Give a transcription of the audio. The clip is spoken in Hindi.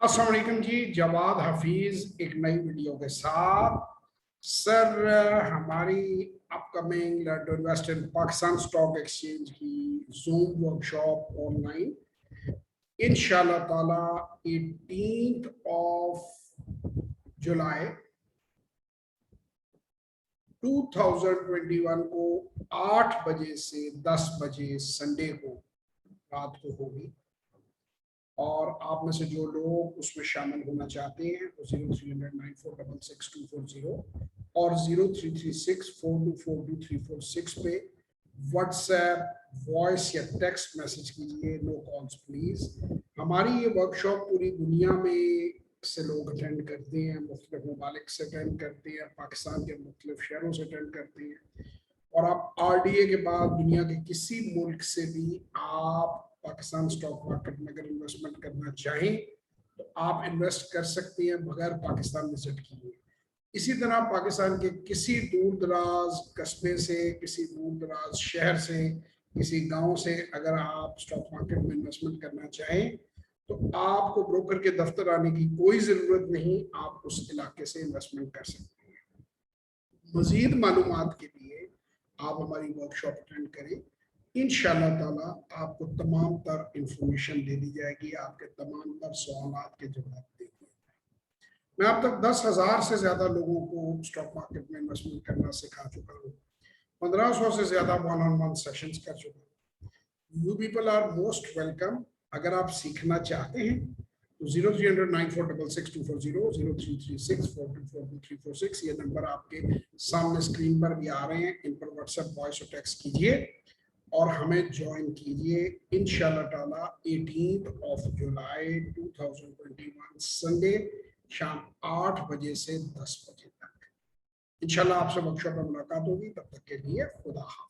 अस्सलाम वालेकुम जी, जवाद हफीज एक नई वीडियो के साथ। सर, हमारी upcoming London invest in Pakistan stock exchange की जूम वर्कशॉप ऑनलाइन इंशाल्लाह ताला 18 ऑफ जुलाई 2021 को 8 बजे से 10 बजे संडे को रात को होगी। और आप में से जो लोग उसमें शामिल होना चाहते हैं वो 0300946624 और 03364242 पे व्हाट्सएप वॉइस या टेक्स्ट मैसेज कीजिए। No calls please. हमारी ये वर्कशॉप पूरी दुनिया में से लोग अटेंड करते हैं, मुख्तलिफ ममालिक से अटेंड करते हैं, पाकिस्तान के मुख्तलिफ शहरों से अटेंड करते हैं। और आप RDA के बाद दुनिया के किसी मुल्क से भी आप पाकिस्तान स्टॉक मार्केट में अगर इन्वेस्टमेंट करना चाहें तो आप इन्वेस्ट कर सकते हैं बगैर पाकिस्तान विजिट किए। इसी तरह पाकिस्तान के किसी दूर दराज कस्बे से, किसी दूर दराज शहर से, किसी गांव से अगर आप स्टॉक मार्केट में इन्वेस्टमेंट करना चाहें तो आपको ब्रोकर के दफ्तर आने की कोई ज़रूरत नहीं, आप उस इलाके से इन्वेस्टमेंट कर सकते हैं। मज़ीद मालूमात के लिए आप हमारी वर्कशॉप अटेंड करें। इंशाअल्लाह ताला आपको तमाम तर इंफॉर्मेशन दे दी जाएगी, आपके तमाम तर सवालात के जवाब दे दिए जाएंगे। मैं अब तक 10,000 से ज़्यादा लोगों को स्टॉक मार्केट में इन्वेस्टमेंट करना सिखा चुका हूँ। 1500 से ज़्यादा 1-on-1 सेशंस कर चुका हूँ। You people are most welcome. अगर आप सीखना चाहते हैं तो 0300946624 03364242 ये नंबर आपके सामने स्क्रीन पर भी आ रहे हैं। इन पर व्हाट्सएप वॉइस और टेक्स्ट कीजिए और हमें ज्वाइन कीजिए। इंशाल्लाह ताला 18 ऑफ जुलाई 2021 संडे शाम 8 बजे से 10 बजे तक इंशाल्लाह आपसे वर्कशॉप में मुलाकात होगी। तब तक के लिए खुदा हाफिज़।